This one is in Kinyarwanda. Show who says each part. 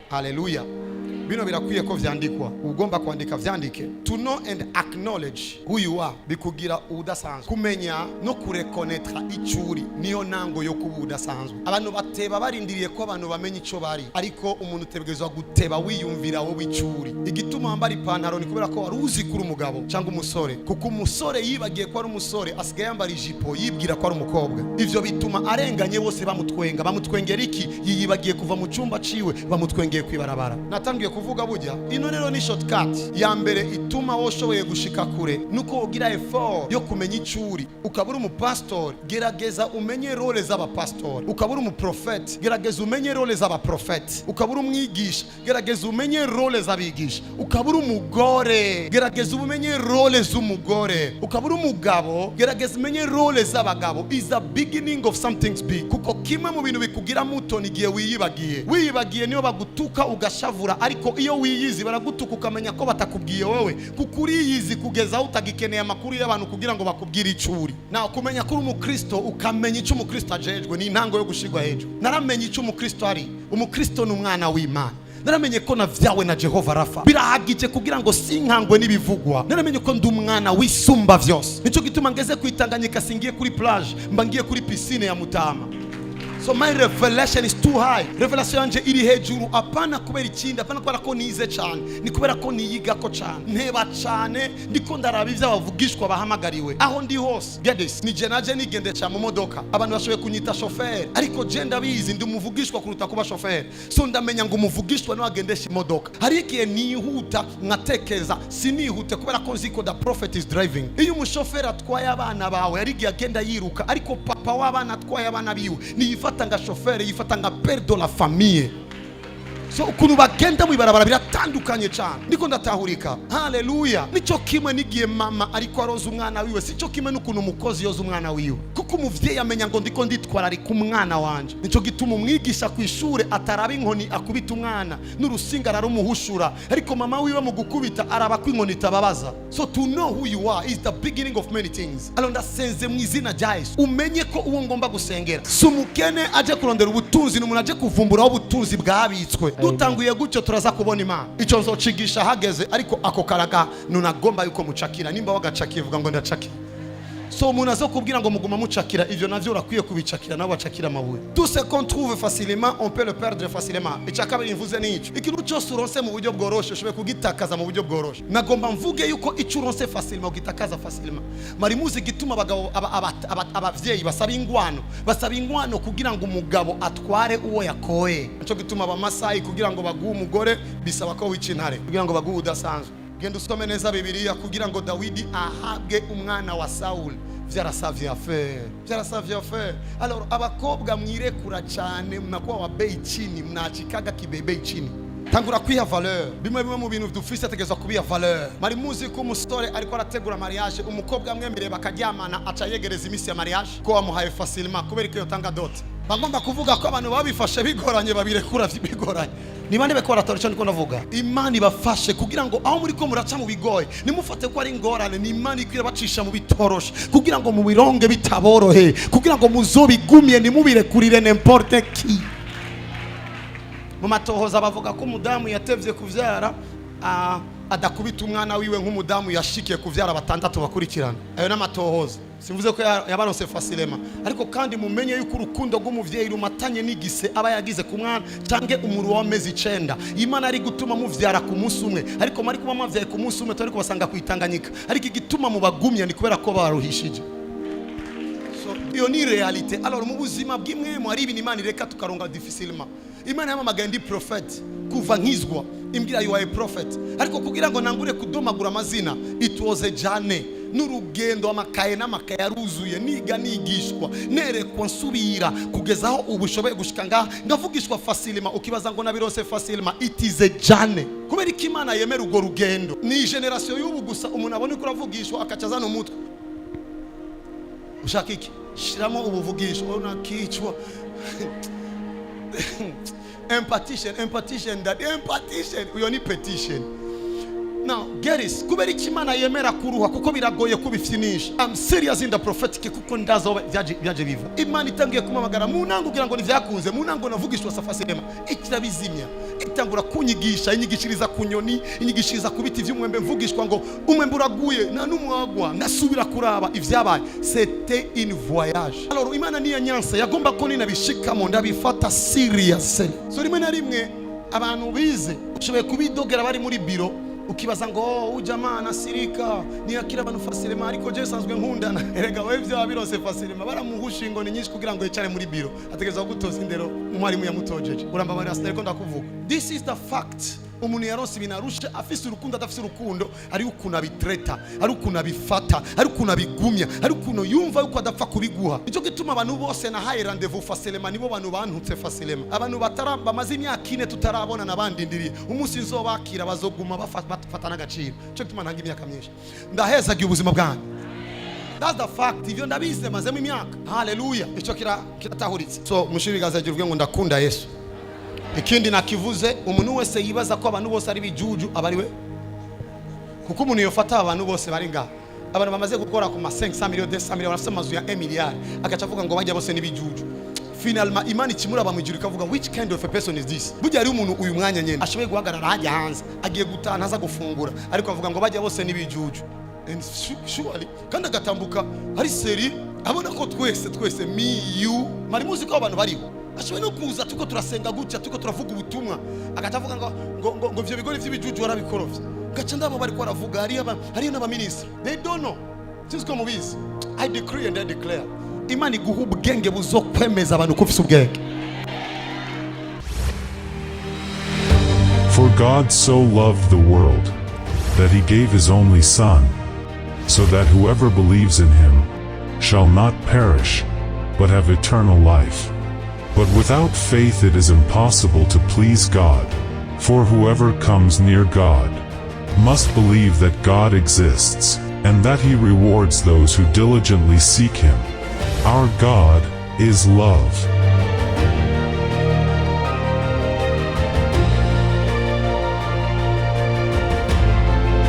Speaker 1: Haleluya. Bino birakwiye ko vyandikwa. Ugomba kwandika vyandike. To know and acknowledge who you are bikugira uwudasanzwe. Kumenya no kurekonetra icuri niyo nango yo kuba uwudasanzwe. Abantu bateba barindiriye ko abantu bamenya ico bari, ariko umuntu utegerezwa guteba wiyumvira wowe icuri. Igituma wambara ipantaro ni kubera ko wari uzi kuri umugabo cyangwa umusore, kuko umusore yibagiye ko ari umusore asigaye yambara ijipo yibwira ko ari umukobwa. Ivyo bituma arenganye bose bamutwenga. Bamutwengera iki? Yibagiye kuva mu cyumba ciwe, bamutwengeye kwibarabara. Natangiye kuvuga burya ino rero ni shortcut ya mbere ituma woshoboye gushika kure, nuko ugira effort yo kumenya icuri. Ukabura umupastor, gerageza umenye role z'abapastor. Ukabura umuprofeti, gerageza umenye role z'abaprofeti. Ukabura umwigisha, gerageza umenye role z'abigisha. Ukabura umugore, gerageza umenye role z'umugore. Ukabura umugabo, gerageza umenye role z'abagabo. Is the beginning of something big. Kuko kimwe mu bintu bikugira muto nigiye wiyibagiye niyo bagutuka ugashavura, ariko iyo wiyizi baragutuka ukamenya ko batakubwiye wowe, kuko uriyizi kugeza utagikeneye amakuru y'abantu kugira ngo bakubwire icuri. Na kumenya ko UMUKristo, ukamenya icyo UMUKristo ajejwe, ni intango yo gushigwa hejuru. Naramenye icyo UMUKristo ari. UMUKristo ni umwana w'Imana. Naramenye ko navyawe na Jehova Rafa, birahagije kugira ngo sinkangwe n'ibivugwa. Naramenye ko ndi umwana wisumba vyose. Nico gituma ngeze kwitanganyika, singiye kuri plage, mba ngiye kuri piscine ya Mutama. So my revelation is too high. Revelation yanje iri hejuru, apana kubera ikindi, apana kubera ko nize cyane, ni kubera ko niyiga ko cyane. Nteba cyane ndiko ndaraba ivyo bavugishwa bahamagariwe aho ndi hose. Get this, ni jenaje nigende cha mu modoka, abantu bashoboye kunyita chauffeur, ariko je ndabizi ndi umuvugishwa kuruta kuba chauffeur. So ndamenya ngo umuvugishwa no agendesha imodoka. Hari igihe nihuta ngatekeza, sinihute kubera ko nziko the prophet is driving. Iyo umushoferi atwaye abana bawe, hari igihe agenda yiruka, ariko papa w'abana atwaye abana biwe ni nga shoferi, yifata nga père de la famille. So ukuntu bagenda mu ibarabara biratandukanye cyane. Ndiko ndatahurika. Haleluya. Nico kimwe nigiye mama ariko aroza umwana wiwe, sico kimwe n'ukuntu umukozi yoza umwana wiwe, kuko umuvyeyi amenya ngo ndiko nditwara ari ku mwana wanje. Nico gituma umwigisha ku ishure ataraba inkoni akubita umwana n'urusinga ararumuhushura, ariko mama wiwe mu gukubita araba ko inkoni itababaza. So to know who you are is the beginning of many things. Alors ndasenze mu izina rya Yesu, umenye ko uwo ngomba gusengera sumukene aje kurondera ubutunzi, n'umuntu aje kuvumbura ubutunzi bwabitswe. Dutanguye gutyo turaza kubona Imana. Ico nzocigisha hageze, ariko ako karaga nunagomba yuko mucakira. Nimba wagacakiye vuga ngo ndacakira. So umuntu azokubwira ngo muguma mucakira, ivyo navyo urakwiye kubicakira nawe wacakira amabuye. Tout ce qu'on trouve facilement, on peut le perdre facilement. Icakabiri mvuze nico, ikintu cyose uronse mu buryo bworoshe ushobora kugitakaza mu buryo bworoshe. Nagomba mvuge yuko ico uronse facilement ugitakaza facilement. Mari muzi gituma abagabo abavyeyi basaba ingwano kugira ngo umugabo atware uwo yakoye. Nico gituma abamasayi kugira ngo baguhe umugore bisaba ko wica intare, kugira ngo baguhe udasanzwe. Genda usome neza Bibiliya kugira ngo Dawidi ahabwe umwana wa Saul. Vyarasavye affaire. Alors abakobwa mwirekura cyane, mnakuwa wa bei chini, mnachikaga kibebe chini. Tangura kwiha valeur. Bimwe mu bintu dufise ategezwa kubiha valeur. Mari muzi ko umusore ariko arategura mariage, umukobwa mwemere bakaryamana aca yegereza imisi ya mariage ko wamuhaye facilement kubera ko yotanga dot. Bagomba kuvuga ko abantu babifashe bigoranye babirekura bigoranye. Nibande bekora toricyo niko navuga. Imana ibafashe kugira ngo aho muri ko muraca mu bigoye, nimufate ko ari ingorane, ni Imana ikwira bacisha mu bitoroshe kugira ngo mu bironge bitaborohe, kugira ngo muzobigumye nimubirekurire n'importe qui. Mu matohoza bavuga ko umudamu yatevye kuvyara adakubita umwana wiwe nk'umudamu yashikiye kuvyara batandatu bakurikirana. Ayo n'amatohoza. Simvuze ko yabaronse facilement, ariko kandi mumenye yuko urukundo rw'umuvyeyi rumatanye n'igise aba yagize ku mwana canke umuru w'amezi 9. Imana ari gutuma muvyara ku munsi umwe, ariko mari kuba mavyaye ku munsi umwe tari kubasanga kwitanganyika, ariko igituma mu bagumya ni kubera ko baruhishije. So iyo ni realite. Alors mu buzima bw'imwe mu ari ibintu Imana ireka tukaronga difficilement. Imana yamamaga ndi prophet kuva nkizwa imbwira you are a prophet, ariko kugira ngo nangure kudomagura amazina it was a journey. N'urugendo amakaye n'amakaye aruzuye, niga nigishwa nerekwa nsubira kugezaho ubushoboye gushika ngavugishwa facilement. Ukibaza ngo nabironse facilement, it is a journey. Kubera ko Imana yemera urwo rugendo. Ni generation y'ubu gusa umuntu abone ko uravugishwa akacazana umutwe. Ushaka iki? Shiramo ubuvugisho unakicwa. Impartition, uyo ni petition. Now, get this. Kubera iki Imana yemera kuruha kuko biragoye kubifyinisha. I'm serious in the prophetic kuko ndazo byaje biva. Imana itangiye kumamagara mu nango kugira ngo nivyakunze, mu nango navugishwa safasema. Ikirabizimya. Itangura kunyigisha, inyigishiriza kunyoni, inyigishiriza kubiti vy'umwembe mvugishwa ngo umwembe uraguye na numwagwa ngasubira kuraba ivyabaye. C'était une voyage. Alors Imana ni yanyanse yagomba ko ninabishikamo ndabifata seriously. So rimwe na rimwe abantu bize ushoboye kubidogera bari muri biro ukibaza ngo ujamaa nasirika niyakira abantu fasilema ariko je sanzwe nkundana erega wewe bya birose fasilema baramuhusha ngo ni nyinshi kugira ngo yicare muri biro ategeza gutoza indero umwarimu yamutojeje uramba bari astereko ndakuvuga. This is the fact. Umuntu yaronse binarusha afise urukundo adafise urukundo ari ukuntu abitreta ari ukuntu abifata ari ukuntu abigumya ari ukuntu yumva yuko adapfa kubiguha. Nicyo gituma abantu bose na haye rendezvous fasilema nibo bantu bantutse fasilema. Abantu bataramba maze imyaka 4 tutarabona nabandindiriye umunsi nzobakira bazoguma bafatana agaciro. Nicyo gituma ntanga imyaka myinshi ndahezagiye ubuzima bwanyu. That's the fact. Ivyo ndabize maze mu imyaka. Hallelujah. Icyo kiratahuritse. So mushirigaza agiruvuge ngo ndakunda Yesu. Ikindi nakivuze umuntu wese yibaza ko abantu bose ari bijuju abariwe kuko umuntu yofata abantu bose bari nga abantu bamaze gukora ku ma 500 millions 200 millions bafite amazu ya 1 milliard agaca avuga ngo bajya bose ni bijuju. Finalement Imana ikimuraba mu ijuru ikavuga which kind of a person is this. Burya ari umuntu uyu mwanya nyene ashoboye guhagarara hajya hanze agiye gutana aza gufungura ariko avuga ngo bajya bose ni bijuju. And surely kandi agatambuka ari seri abona ko twese me you mari muzi ko abantu bariho ashoboye no kuza tuko turasenga gutya tuko turavuga ubutumwa agatavuga ngo byo bigori by'ibijuju warabikorofye gaca ndabo bari ko aravuga hari n'aba minister they don't know since ko mubizi. I decree and I declare Imana iguha ubwenge buzokwemeza abantu kufisa ubwenge.
Speaker 2: For God so loved the world that he gave his only son, so that whoever believes in him shall not perish but have eternal life. But without faith it is impossible to please God, for whoever comes near God must believe that God exists, and that he rewards those who diligently seek him. Our God is love.